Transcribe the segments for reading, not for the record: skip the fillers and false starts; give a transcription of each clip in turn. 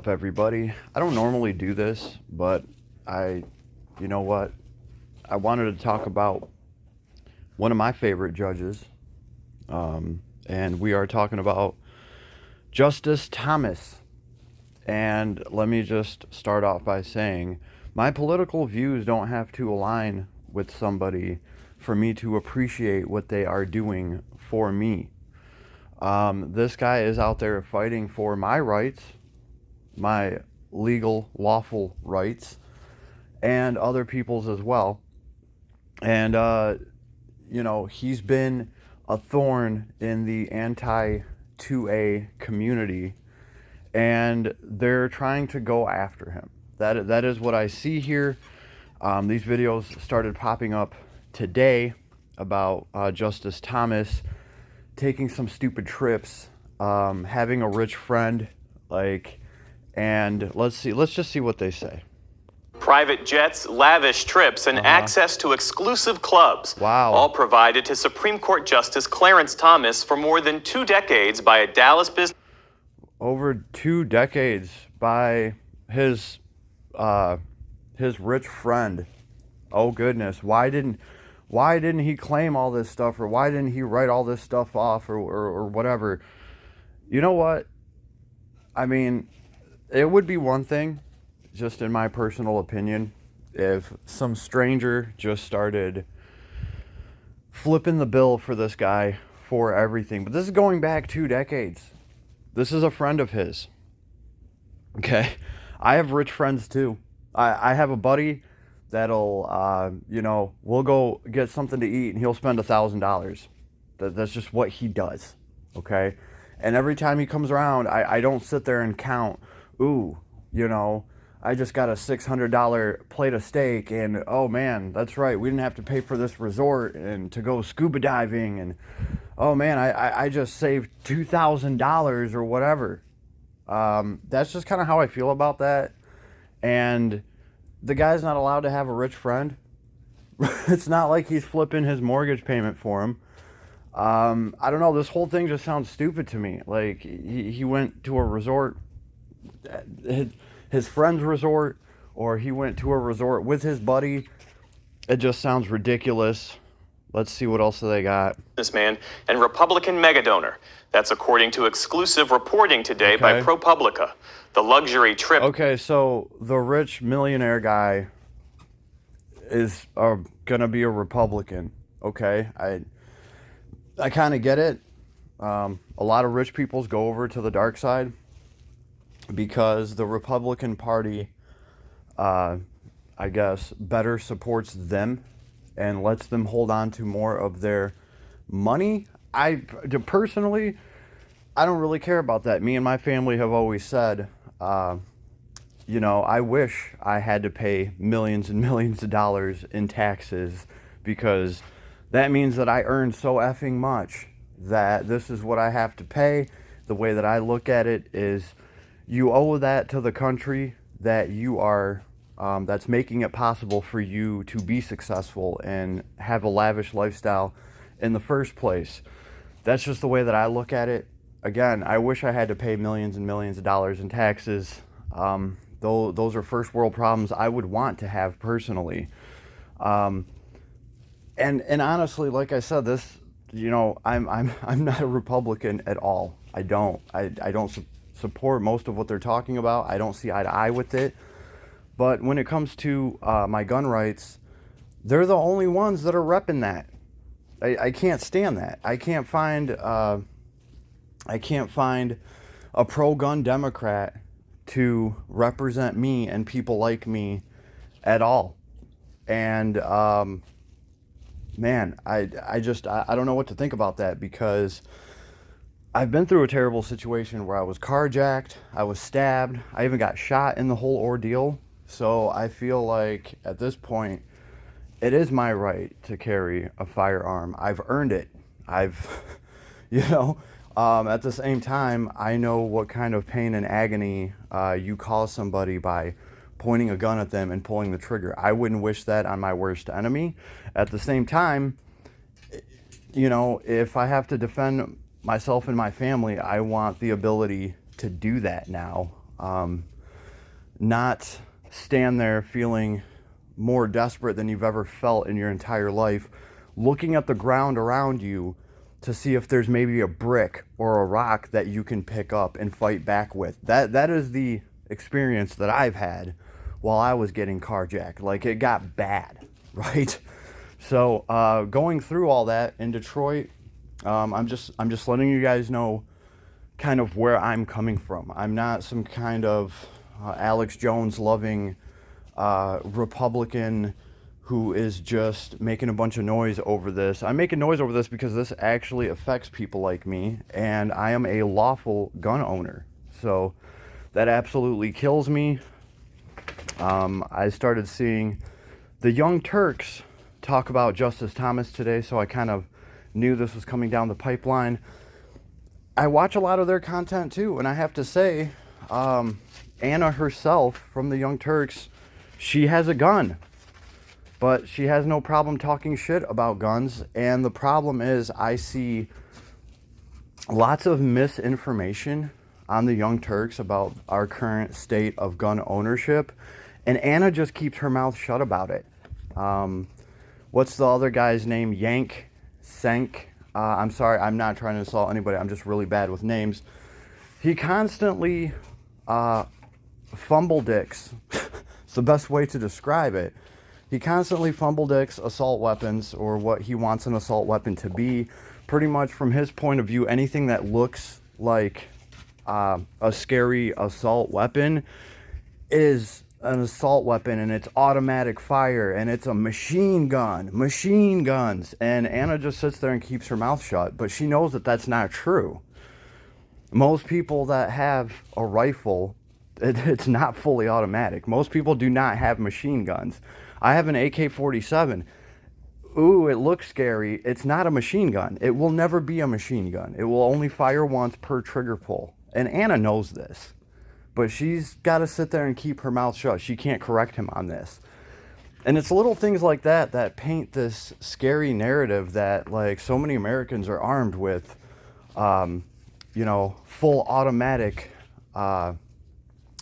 up, everybody? I don't normally do this, but you know what? I wanted to talk about one of my favorite judges, and we are talking about Justice Thomas. And let me just start off by saying my political views don't have to align with somebody for me to appreciate what they are doing for me. This guy is out there fighting for my rights, my legal, lawful rights, and other people's as well. And, he's been a thorn in the anti-2A community, and they're trying to go after him. That is what I see here. These videos started popping up today about Justice Thomas taking some stupid trips, having a rich friend, and let's just see what they say. Private jets, lavish trips, and access to exclusive clubs. Wow. All provided to Supreme Court Justice Clarence Thomas for more than 2 decades by a Dallas business. Over 2 decades by his rich friend. Oh goodness, why didn't he claim all this stuff, or why didn't he write all this stuff off, or whatever? You know what? I mean, it would be one thing, just in my personal opinion, if some stranger just started flipping the bill for this guy for everything. But this is going back 2 decades. This is a friend of his. Okay? I have rich friends too. I have a buddy that'll, we'll go get something to eat and he'll spend $1,000. That's just what he does. Okay? And every time he comes around, I don't sit there and count, I just got a $600 plate of steak, and oh man, that's right, we didn't have to pay for this resort and to go scuba diving, and oh man, I just saved $2,000 or whatever. That's just kind of how I feel about that. And the guy's not allowed to have a rich friend. It's not like he's flipping his mortgage payment for him. I don't know, this whole thing just sounds stupid to me. Like, he went to a resort, his friend's resort, or he went to a resort with his buddy. It just sounds ridiculous. Let's see what else they got. This man and Republican megadonor. That's according to exclusive reporting today by ProPublica. The luxury trip. Okay, so the rich millionaire guy is gonna be a Republican. Okay, I kind of get it. A lot of rich peoples go over to the dark side because the Republican Party, I guess, better supports them and lets them hold on to more of their money. Personally, I don't really care about that. Me and my family have always said, I wish I had to pay millions and millions of dollars in taxes, because that means that I earn so effing much that this is what I have to pay. The way that I look at it is, you owe that to the country that you are, that's making it possible for you to be successful and have a lavish lifestyle in the first place. That's just the way that I look at it. Again, I wish I had to pay millions and millions of dollars in taxes. Those are first world problems I would want to have personally. And honestly, like I said, this, I'm not a Republican at all. I don't support most of what they're talking about. I don't see eye to eye with it. But when it comes to my gun rights, they're the only ones that are repping that. I can't stand that. I can't find a pro-gun Democrat to represent me and people like me at all. And man, I don't know what to think about that, because I've been through a terrible situation where I was carjacked, I was stabbed, I even got shot in the whole ordeal. So I feel like at this point, it is my right to carry a firearm. I've earned it. At the same time, I know what kind of pain and agony you cause somebody by pointing a gun at them and pulling the trigger. I wouldn't wish that on my worst enemy. At the same time, if I have to defend myself and my family, I want the ability to do that now. not stand there feeling more desperate than you've ever felt in your entire life, looking at the ground around you to see if there's maybe a brick or a rock that you can pick up and fight back with. That is the experience that I've had while I was getting carjacked. Like, it got bad, right? So going through all that in Detroit, I'm just letting you guys know kind of where I'm coming from. I'm not some kind of Alex Jones loving Republican who is just making a bunch of noise over this. I'm making noise over this because this actually affects people like me, and I am a lawful gun owner. So that absolutely kills me. I started seeing the Young Turks talk about Justice Thomas today, so I kind of knew this was coming down the pipeline. I watch a lot of their content too, and I have to say, Anna herself from the Young Turks, she has a gun, but she has no problem talking shit about guns. And the problem is, I see lots of misinformation on the Young Turks about our current state of gun ownership, and Anna just keeps her mouth shut about it. What's the other guy's name? Senk. I'm sorry, I'm not trying to insult anybody. I'm just really bad with names. He constantly fumble dicks. It's the best way to describe it. He constantly fumble dicks assault weapons, or what he wants an assault weapon to be. Pretty much from his point of view, anything that looks like a scary assault weapon is an assault weapon, and it's automatic fire, and it's a machine guns. And Anna just sits there and keeps her mouth shut, but she knows that that's not true. Most people that have a rifle, it's not fully automatic. Most people do not have machine guns. I have an AK-47. Ooh, it looks scary. It's not a machine gun. It will never be a machine gun. It will only fire once per trigger pull. And Anna knows this. But she's got to sit there and keep her mouth shut. She can't correct him on this. And it's little things like that that paint this scary narrative that, like, so many Americans are armed with, full automatic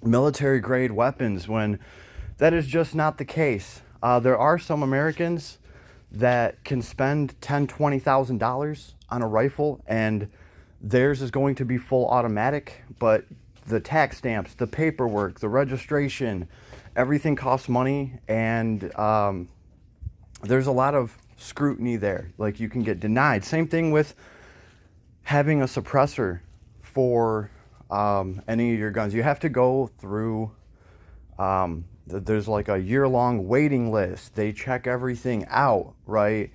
military grade weapons, when that is just not the case. There are some Americans that can spend $10,000, $20,000 on a rifle, and theirs is going to be full automatic, but the tax stamps, the paperwork, the registration, everything costs money, and there's a lot of scrutiny there. Like, you can get denied. Same thing with having a suppressor for any of your guns. You have to go through, there's like a year-long waiting list. They check everything out, right?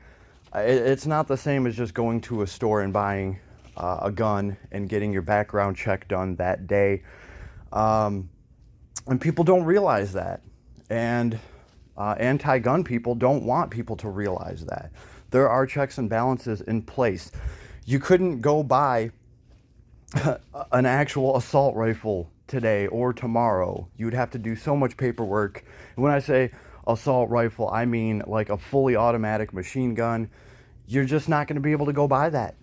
It's not the same as just going to a store and buying a gun and getting your background check done that day. And people don't realize that. And anti-gun people don't want people to realize that. There are checks and balances in place. You couldn't go buy an actual assault rifle today or tomorrow. You would have to do so much paperwork. And when I say assault rifle, I mean like a fully automatic machine gun. You're just not going to be able to go buy that.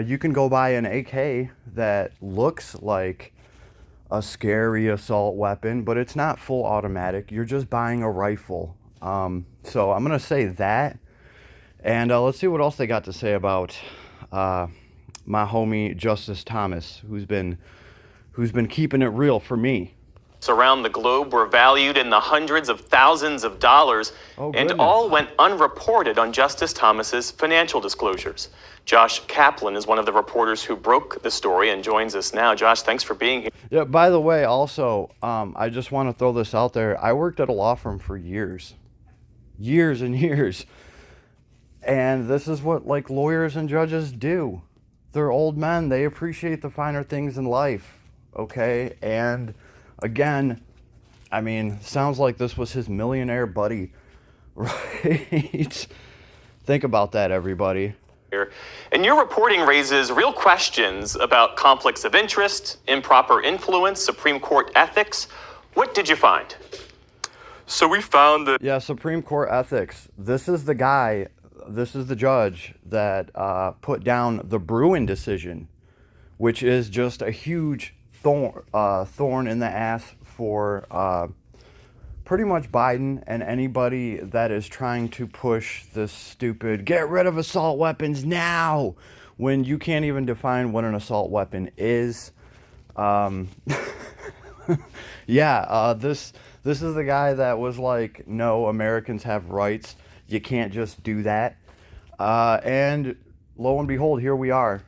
You can go buy an AK that looks like a scary assault weapon, but it's not full automatic. You're just buying a rifle. So I'm going to say that. And let's see what else they got to say about my homie Justice Thomas, who's been keeping it real for me. Around the globe were valued in the hundreds of thousands of dollars, and all went unreported on Justice Thomas's financial disclosures. Josh Kaplan is one of the reporters who broke the story and joins us now. Josh, thanks for being here. Yeah, by the way, also, I just want to throw this out there. I worked at a law firm for years and years. And this is what, like, lawyers and judges do. They're old men. They appreciate the finer things in life, okay? And again, I mean, sounds like this was his millionaire buddy, right? Think about that, everybody. And your reporting raises real questions about conflicts of interest, improper influence, Supreme Court ethics. What did you find? So we found that... Yeah, Supreme Court ethics. This is the guy, this is the judge that put down the Bruen decision, which is just a huge thorn in the ass for pretty much Biden and anybody that is trying to push this stupid get rid of assault weapons now when you can't even define what an assault weapon is. This is the guy that was like, no, Americans have rights. You can't just do that. And lo and behold, here we are.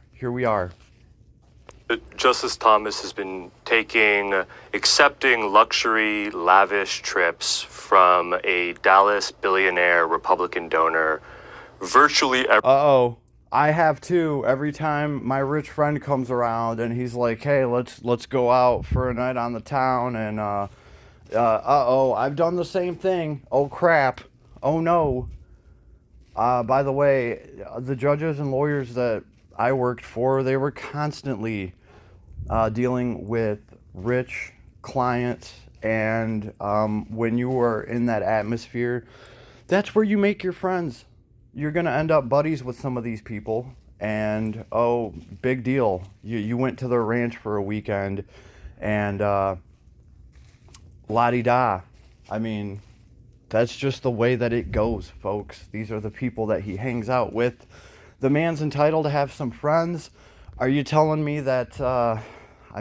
Justice Thomas has been accepting luxury, lavish trips from a Dallas billionaire Republican donor virtually every. Uh-oh. I have too. Every time my rich friend comes around and he's like, hey, let's go out for a night on the town, and I've done the same thing. Oh crap. Oh no. By the way, the judges and lawyers that I worked for, they were constantly dealing with rich clients, and when you are in that atmosphere, that's where you make your friends. You're going to end up buddies with some of these people, and oh, big deal. You went to their ranch for a weekend, and la-di-da. I mean, that's just the way that it goes, folks. These are the people that he hangs out with. The man's entitled to have some friends. Are you telling me that, I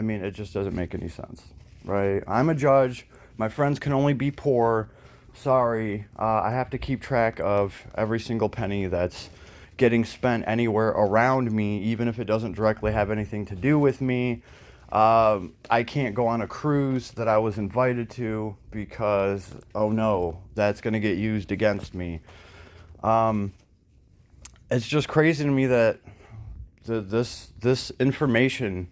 mean, it just doesn't make any sense, right? I'm a judge. My friends can only be poor. Sorry, I have to keep track of every single penny that's getting spent anywhere around me, even if it doesn't directly have anything to do with me. I can't go on a cruise that I was invited to because, oh no, that's going to get used against me. It's just crazy to me that this information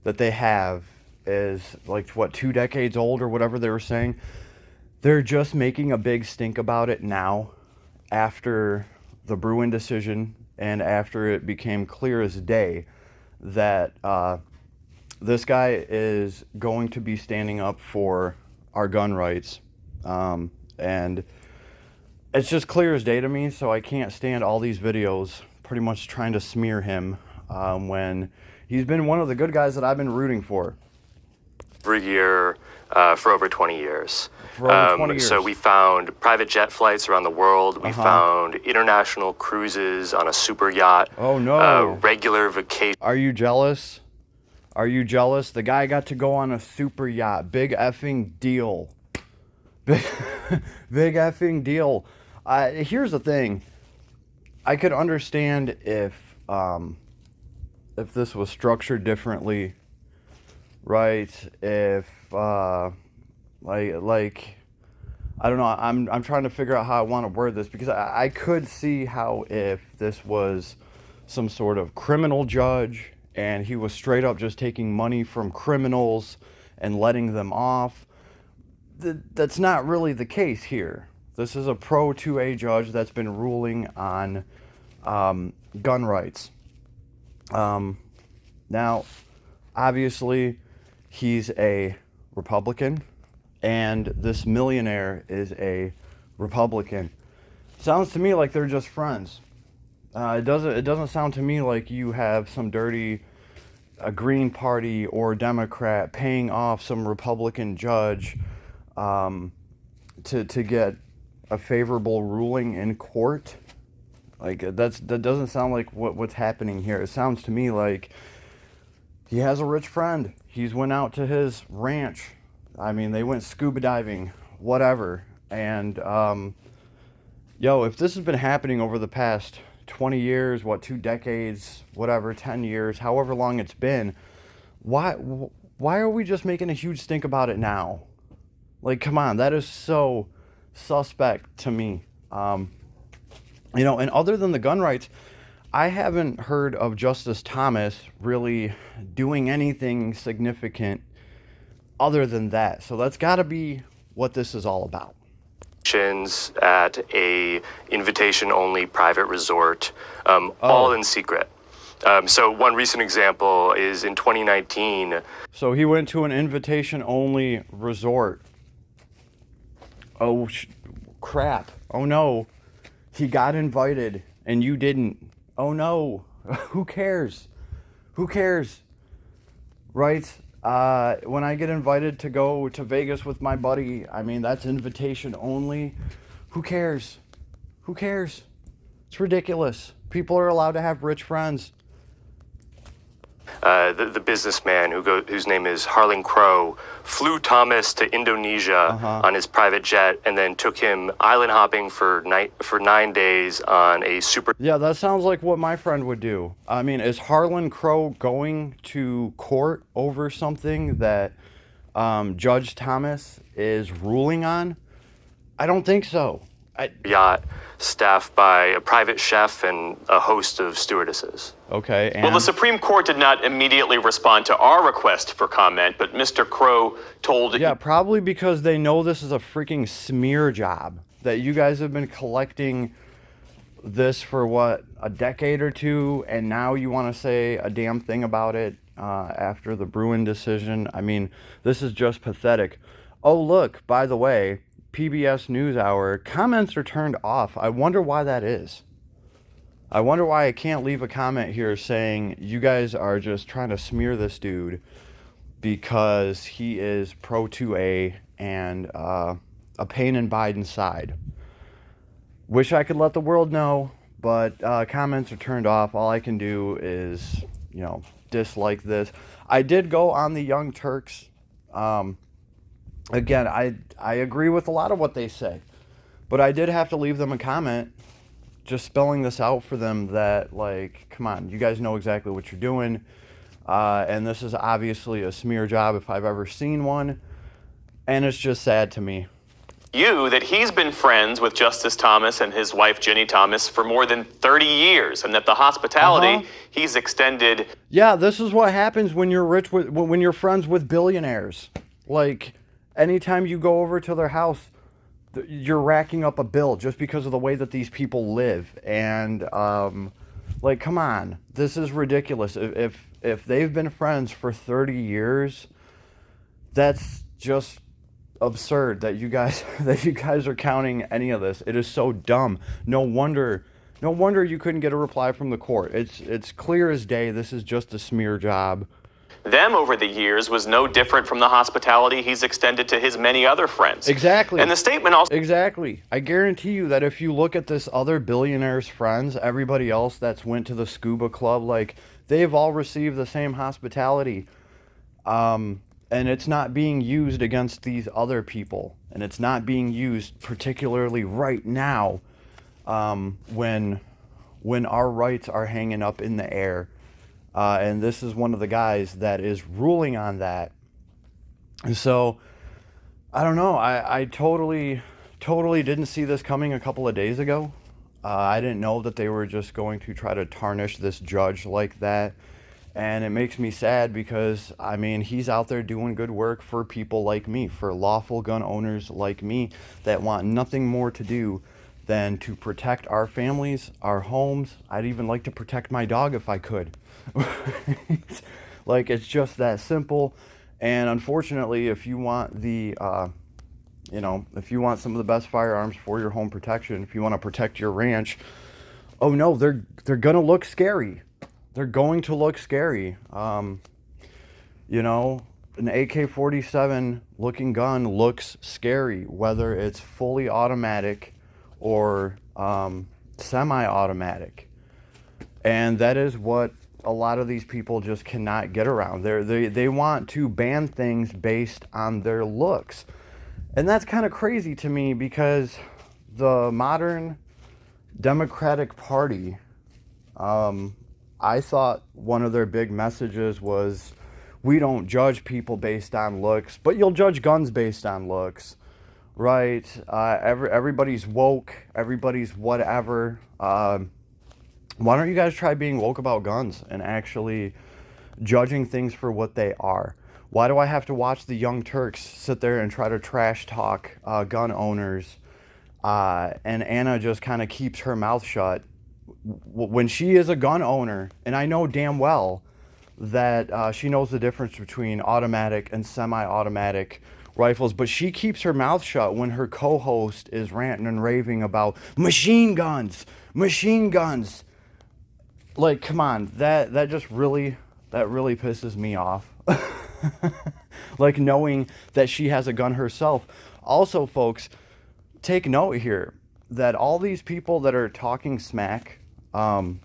that they have is like, what, 2 decades old or whatever they were saying. They're just making a big stink about it now after the Bruen decision and after it became clear as day that this guy is going to be standing up for our gun rights. And it's just clear as day to me, so I can't stand all these videos pretty much trying to smear him when he's been one of the good guys that I've been rooting for. Every year for over 20 years. For over 20 years. So we found private jet flights around the world. We found international cruises on a super yacht. Oh, no. Regular vacation. Are you jealous? Are you jealous? The guy got to go on a super yacht. Big effing deal. Big effing deal. Here's the thing. I could understand if this was structured differently, right? If like I don't know. I'm trying to figure out how I want to word this, because I could see how if this was some sort of criminal judge and he was straight up just taking money from criminals and letting them off. That's not really the case here. This is a pro 2A judge that's been ruling on gun rights. Now, obviously, he's a Republican, and this millionaire is a Republican. Sounds to me like they're just friends. It doesn't sound to me like you have some dirty Green Party or Democrat paying off some Republican judge to get a favorable ruling in court. Like that doesn't sound like what's happening here. It sounds to me like he has a rich friend. He's went out to his ranch. I mean, they went scuba diving, whatever. And if this has been happening over the past 20 years, 2 decades, whatever, 10 years, however long it's been, why are we just making a huge stink about it now? Like, come on, that is so suspect to me. And other than the gun rights, I haven't heard of Justice Thomas really doing anything significant other than that. So that's got to be what this is all about. At a invitation-only private resort, all in secret. So one recent example is in 2019. So he went to an invitation-only resort. Oh, crap. Oh, no. He got invited, and you didn't. Oh, no. Who cares? Who cares? Right? When I get invited to go to Vegas with my buddy, I mean, that's invitation only. Who cares? Who cares? It's ridiculous. People are allowed to have rich friends. The businessman whose name is Harlan Crow flew Thomas to Indonesia on his private jet and then took him island hopping for 9 days on a super. Yeah, that sounds like what my friend would do. I mean, is Harlan Crow going to court over something that Judge Thomas is ruling on? I don't think so. Yacht staffed by a private chef and a host of stewardesses. Okay. And well, the Supreme Court did not immediately respond to our request for comment, but Mr. Crow told... Yeah, probably because they know this is a freaking smear job. That you guys have been collecting this for, what, a decade or two, and now you want to say a damn thing about it after the Bruen decision. I mean, this is just pathetic. Oh, look, by the way, PBS NewsHour, comments are turned off. I wonder why that is. I wonder why I can't leave a comment here saying you guys are just trying to smear this dude because he is pro 2A and a pain in Biden's side. Wish I could let the world know, but comments are turned off. All I can do is, dislike this. I did go on the Young Turks. Again, I agree with a lot of what they say, but I did have to leave them a comment just spelling this out for them that, like, come on, you guys know exactly what you're doing, and this is obviously a smear job if I've ever seen one, and it's just sad to me. That he's been friends with Justice Thomas and his wife Ginny Thomas for more than 30 years, and that the hospitality he's extended... Yeah, this is what happens when you're when you're friends with billionaires. Like, anytime you go over to their house, you're racking up a bill just because of the way that these people live. And, like, come on. This is ridiculous. If they've been friends for 30 years, that's just absurd that you guys are counting any of this. It is so dumb. No wonder you couldn't get a reply from the court. It's clear as day this is just a smear job. Them over the years was no different from the hospitality he's extended to his many other friends. Exactly. And the statement also... Exactly. I guarantee you that if you look at this other billionaire's friends, everybody else that's went to the scuba club, like, they've all received the same hospitality. And it's not being used against these other people. And it's not being used particularly right now when our rights are hanging up in the air. And this is one of the guys that is ruling on that. And so, I don't know. I totally didn't see this coming a couple of days ago. I didn't know that they were just going to try to tarnish this judge like that. And it makes me sad because, I mean, he's out there doing good work for people like me, for lawful gun owners like me that want nothing more to do than to protect our families, our homes. I'd even like to protect my dog if I could. Like, it's just that simple. And unfortunately, if you want if you want some of the best firearms for your home protection, if you want to protect your ranch, oh no, they're gonna look scary. They're going to look scary. An AK-47 looking gun looks scary, whether it's fully automatic or semi-automatic. And that is what a lot of these people just cannot get around. They want to ban things based on their looks. And that's kind of crazy to me because the modern Democratic Party, I thought one of their big messages was, we don't judge people based on looks, but you'll judge guns based on looks, right? Everybody's woke, everybody's whatever. Why don't you guys try being woke about guns and actually judging things for what they are? Why do I have to watch the Young Turks sit there and try to trash talk gun owners, and Anna just kind of keeps her mouth shut when she is a gun owner? And I know damn well that she knows the difference between automatic and semi-automatic rifles, but she keeps her mouth shut when her co-host is ranting and raving about machine guns. Like, come on, that really pisses me off. Like knowing that she has a gun herself. Also, folks, take note here that all these people that are talking smack about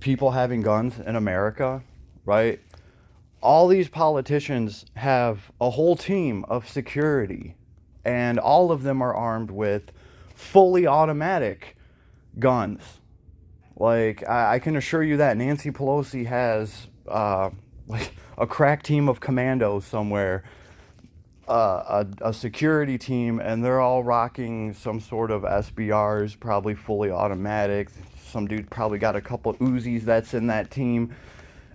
people having guns in America, right? All these politicians have a whole team of security, and all of them are armed with fully automatic guns. Like, I can assure you that Nancy Pelosi has like a crack team of commandos somewhere, a security team, and they're all rocking some sort of SBRs, probably fully automatic. Some dude probably got a couple Uzis that's in that team,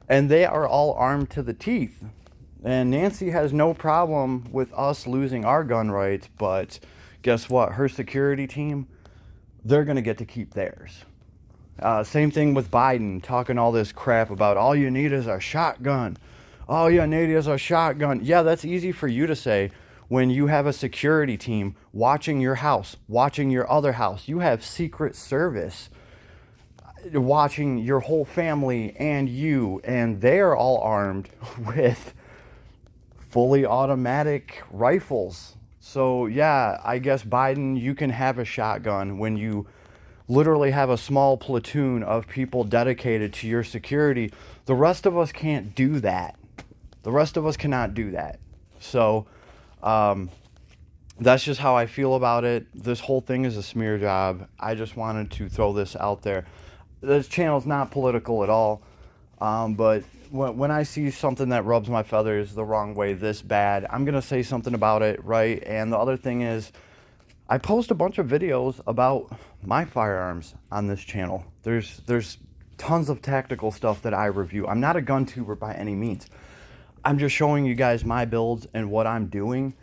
and they are all armed to the teeth. And Nancy has no problem with us losing our gun rights, but guess what? Her security team, they're going to get to keep theirs. Same thing with Biden, talking all this crap about all you need is a shotgun. All you need is a shotgun. Yeah, that's easy for you to say when you have a security team watching your house, watching your other house. You have Secret Service watching your whole family and you, and they're all armed with fully automatic rifles. So yeah, I guess Biden, you can have a shotgun when you literally have a small platoon of people dedicated to your security. The rest of us can't do that. The rest of us cannot do that. So that's just how I feel about it. This whole thing is a smear job. I just wanted to throw this out there. This channel's not political at all, but when I see something that rubs my feathers the wrong way this bad, I'm going to say something about it, right? And the other thing is, I post a bunch of videos about my firearms on this channel. There's tons of tactical stuff that I review. I'm not a gun tuber by any means. I'm just showing you guys my builds and what I'm doing.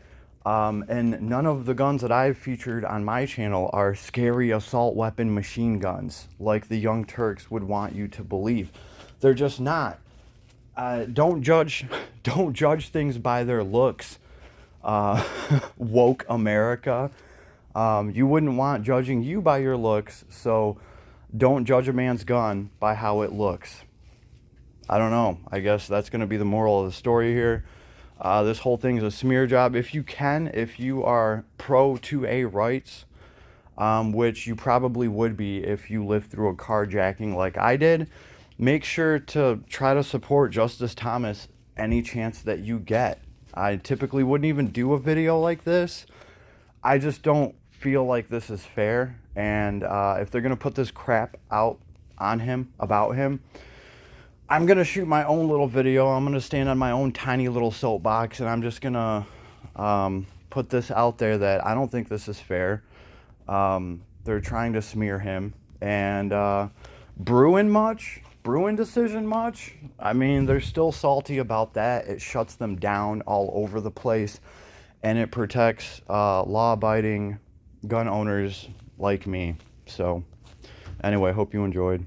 And none of the guns that I've featured on my channel are scary assault weapon machine guns like the Young Turks would want you to believe. They're just not. Don't judge things by their looks. Woke America. You wouldn't want judging you by your looks, so don't judge a man's gun by how it looks. I don't know. I guess that's going to be the moral of the story here. This whole thing is a smear job. If you are pro 2A rights, which you probably would be if you lived through a carjacking like I did, make sure to try to support Justice Thomas any chance that you get. I typically wouldn't even do a video like this. I just don't feel like this is fair. And if they're going to put this crap out on him, about him, I'm going to shoot my own little video. I'm going to stand on my own tiny little soapbox, and I'm just going to put this out there that I don't think this is fair. They're trying to smear him. And Bruin decision much? I mean, they're still salty about that. It shuts them down all over the place, and it protects law-abiding gun owners like me. So anyway, hope you enjoyed.